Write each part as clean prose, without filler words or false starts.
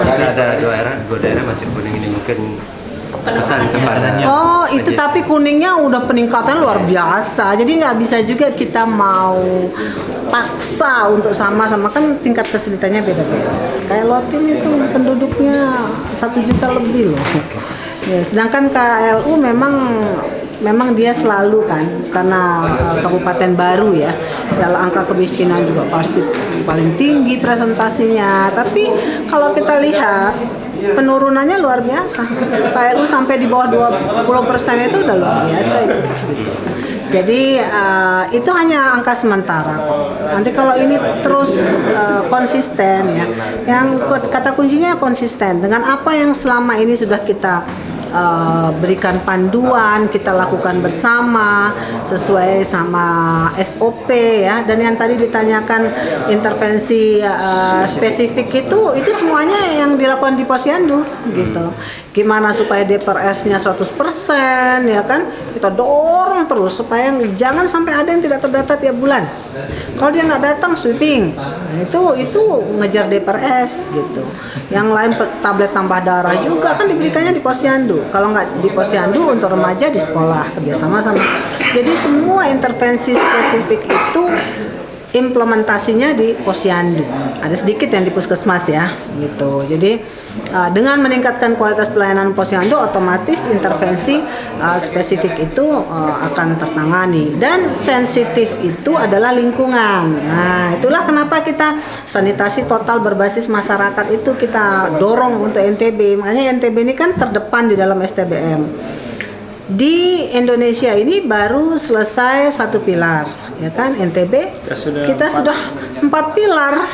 Ada dua daerah masih kuning ini mungkin pesan kepada itu tapi kuningnya udah peningkatan luar biasa, jadi nggak bisa juga kita mau paksa untuk sama-sama, kan tingkat kesulitannya beda-beda. Kayak Lotin itu penduduknya 1 juta lebih loh ya, sedangkan KLU memang dia selalu kan, karena kabupaten baru ya, kalau angka kemiskinan juga pasti paling tinggi presentasinya. Tapi kalau kita lihat penurunannya luar biasa. KLU sampai di bawah 20% itu udah luar biasa itu. Gitu. Jadi itu hanya angka sementara kok. Nanti kalau ini terus konsisten ya, yang kata kuncinya konsisten dengan apa yang selama ini sudah kita berikan panduan, kita lakukan bersama sesuai sama SOP ya. Dan yang tadi ditanyakan intervensi spesifik itu semuanya yang dilakukan di Posyandu gitu. Gimana supaya DPRS-nya 100% ya kan, kita dorong terus supaya jangan sampai ada yang tidak terdata tiap bulan. Kalau dia nggak datang sweeping, itu ngejar DPRS gitu. Yang lain tablet tambah darah juga kan diberikannya di Posyandu. Kalau nggak di Posyandu untuk remaja di sekolah kerjasama sama. Jadi semua intervensi spesifik itu implementasinya di Posyandu. Ada sedikit yang di Puskesmas ya, gitu. Jadi dengan meningkatkan kualitas pelayanan Posyandu, otomatis intervensi spesifik itu akan tertangani. Dan sensitif itu adalah lingkungan. Nah, itulah kenapa kita sanitasi total berbasis masyarakat itu kita dorong untuk NTB. Makanya NTB ini kan terdepan di dalam STBM. Di Indonesia ini baru selesai 1 pilar, ya kan, NTB kita sudah 4 pilar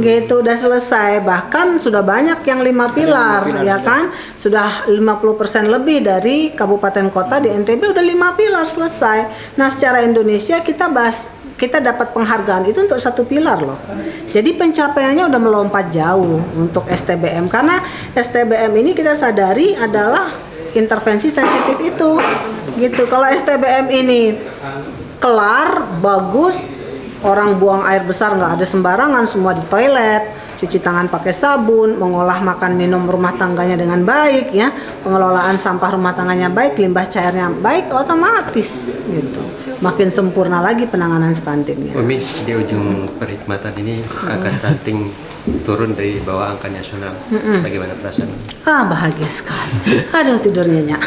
gitu, udah selesai, bahkan sudah banyak yang 5 pilar, ya kan, sudah 50% lebih dari kabupaten kota di NTB udah 5 pilar selesai. Nah, secara Indonesia kita dapat penghargaan itu untuk 1 pilar loh. Jadi pencapaiannya udah melompat jauh untuk STBM, karena STBM ini kita sadari adalah intervensi sensitif itu gitu. Kalau STBM ini kelar, bagus, orang buang air besar nggak ada sembarangan, semua di toilet, cuci tangan pakai sabun, mengolah makan minum rumah tangganya dengan baik ya, pengelolaan sampah rumah tangganya baik, limbah cairnya baik, otomatis gitu. Makin sempurna lagi penanganan stuntingnya. Umi, di ujung perhikmatan ini angka stunting turun dari bawah angka nasional. Bagaimana perasaan? Bahagia sekali. Aduh, tidur nyenyak.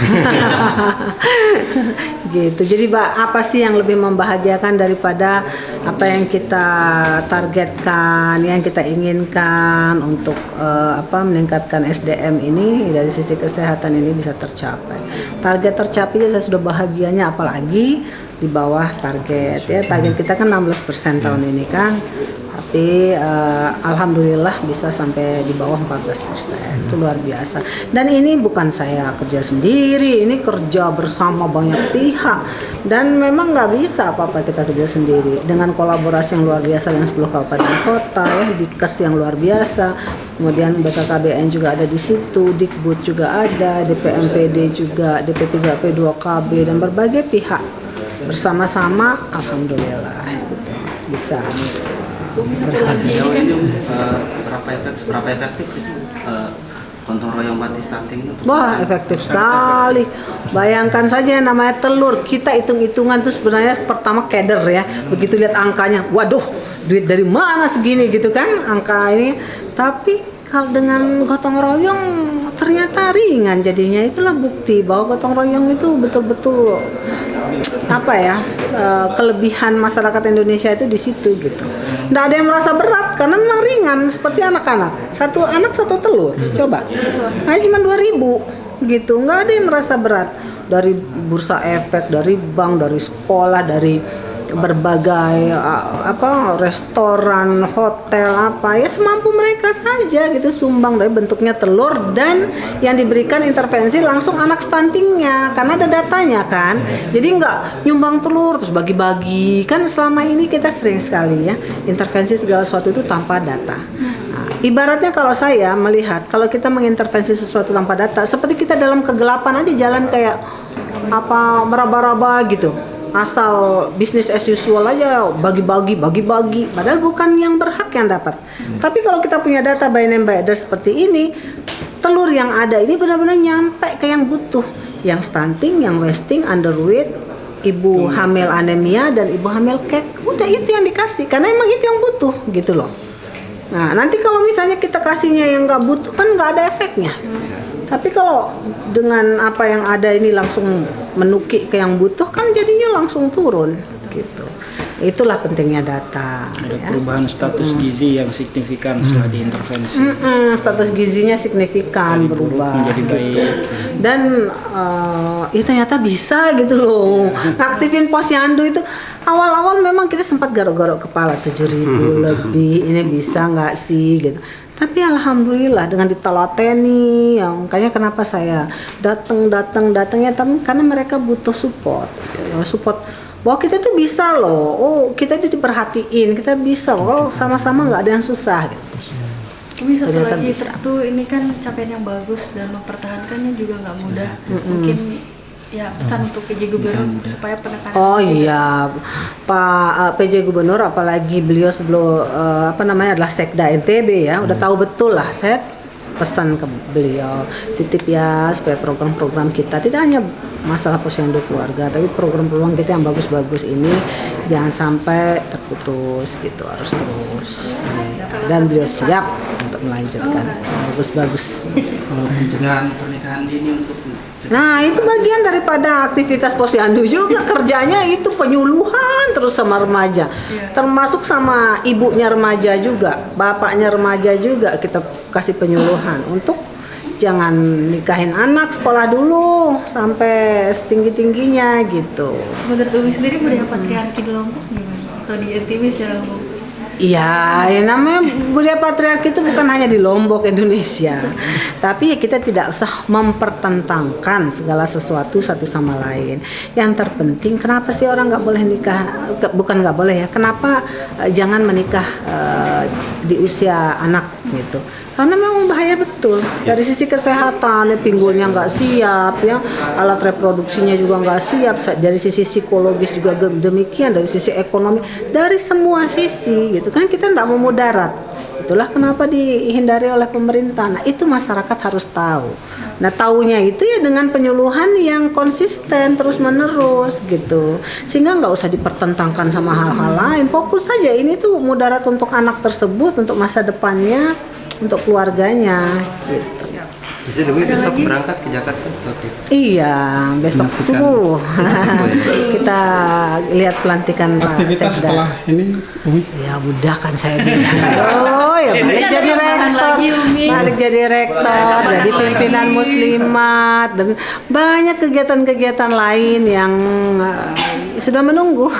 Gitu. Jadi apa sih yang lebih membahagiakan daripada apa yang kita targetkan, yang kita inginkan untuk meningkatkan SDM ini dari sisi kesehatan ini bisa tercapai. Target tercapai saya sudah bahagianya, apalagi di bawah target ya. Target kita kan 16% tahun ini kan. Tapi alhamdulillah bisa sampai di bawah 14%. Itu luar biasa. Dan ini bukan saya kerja sendiri, ini kerja bersama banyak pihak. Dan memang nggak bisa apa-apa kita kerja sendiri. Dengan kolaborasi yang luar biasa dengan 10 kabupaten kota ya, Dikes yang luar biasa. Kemudian BKKBN juga ada di situ, Dikbud juga ada, DPMPD juga, DP3P2KB dan berbagai pihak bersama-sama, alhamdulillah gitu. Bisa. Sejauh ini seberapa efektif itu gotong royong anti stunting itu? Wah, efektif sekali. Bayangkan saja yang namanya telur, kita hitung-hitungan tuh sebenarnya pertama keder ya. Begitu lihat angkanya, waduh, duit dari mana segini gitu kan angka ini. Tapi kalau dengan gotong royong ternyata ringan jadinya. Itulah bukti bahwa gotong royong itu betul-betul kelebihan masyarakat Indonesia itu di situ gitu. Nggak ada yang merasa berat karena memang ringan, seperti anak-anak. Satu anak 1 telur, coba. Hanya cuma 2.000 gitu. Nggak ada yang merasa berat. Dari bursa efek, dari bank, dari sekolah, dari berbagai restoran, hotel ya semampu mereka saja gitu sumbang, tapi bentuknya telur dan yang diberikan intervensi langsung anak stuntingnya karena ada datanya kan. Jadi nggak nyumbang telur terus bagi-bagi, kan selama ini kita sering sekali ya intervensi segala sesuatu itu tanpa data. Ibaratnya kalau saya melihat kalau kita mengintervensi sesuatu tanpa data, seperti kita dalam kegelapan aja jalan kayak meraba-raba gitu. asal bisnis as usual aja, bagi-bagi, padahal bukan yang berhak yang dapat. Tapi kalau kita punya data by name by address seperti ini, telur yang ada ini benar-benar nyampe ke yang butuh, yang stunting, yang wasting, underweight, ibu hamil anemia dan ibu hamil kek. Udah itu yang dikasih, karena emang itu yang butuh gitu loh. Nah, nanti kalau misalnya kita kasihnya yang nggak butuh kan nggak ada efeknya. Tapi kalau dengan apa yang ada ini langsung menukik ke yang butuh kan jadinya langsung turun gitu. Itulah pentingnya data. Ada Ya. perubahan status gizi yang signifikan setelah diintervensi. Status gizinya signifikan Dari buruk berubah menjadi gitu. baik. Dan ya ternyata bisa gitu loh. Ngaktifin posyandu itu awal-awal memang kita sempat garuk-garuk kepala 7.000 lebih, ini bisa nggak sih gitu. Tapi alhamdulillah dengan ditelateni, ya, makanya kenapa saya datangnya karena mereka butuh support, support bahwa kita tuh bisa loh, oh kita itu diperhatiin, kita bisa loh, sama-sama nggak ada yang susah gitu. Umi, satu Ternyata lagi bisa. tentu ini kan capaian yang bagus dan mempertahankannya juga nggak mudah. Mungkin ya pesan untuk PJ Gubernur supaya penekanan. Oh iya, Pak PJ Gubernur apalagi beliau sebelum adalah Sekda NTB ya, udah tahu betul lah. Saya pesan ke beliau titip ya supaya program-program kita tidak hanya masalah posyandu keluarga, tapi program-program kita yang bagus-bagus ini jangan sampai terputus gitu, harus terus. Dan beliau siap untuk melanjutkan bagus-bagus. Pencegahan pernikahan dini untuk Nah itu bagian daripada aktivitas posyandu juga, kerjanya itu penyuluhan terus sama remaja, termasuk sama ibunya remaja juga, bapaknya remaja juga kita kasih penyuluhan untuk jangan nikahin anak, sekolah dulu sampai setinggi-tingginya gitu. Menurut Umi sendiri budaya patriarki di Lombok gimana? Atau di NTB secara umum? Iya, ya namanya budaya patriarki itu bukan hanya di Lombok, Indonesia. Tapi ya kita tidak usah mempertentangkan segala sesuatu satu sama lain. Yang terpenting, kenapa sih orang nggak boleh nikah? Bukan nggak boleh ya. Kenapa jangan menikah di usia anak gitu? Karena memang bahaya betul. Dari sisi kesehatan, ya, pinggulnya nggak siap, ya, alat reproduksinya juga nggak siap. Dari sisi psikologis juga demikian. Dari sisi ekonomi, dari semua sisi gitu. Kan kita nggak mau mudarat. Itulah kenapa dihindari oleh pemerintah. Nah itu masyarakat harus tahu. Nah taunya itu ya dengan penyuluhan yang konsisten terus menerus gitu. Sehingga nggak usah dipertentangkan sama hal-hal lain. Fokus saja ini tuh mudarat untuk anak tersebut, untuk masa depannya, untuk keluarganya gitu. Bisa demi besok berangkat ke Jakarta. Oke. Iya, besok subuh kita lihat pelantikan Pak Aktivitas Sekda. setelah ini, Umi? Ya udah kan saya bilang. Oh ya balik Ada jadi tambahan rektor, lagi, Umi. balik jadi rektor, jadi pimpinan muslimat dan banyak kegiatan-kegiatan lain yang sudah menunggu.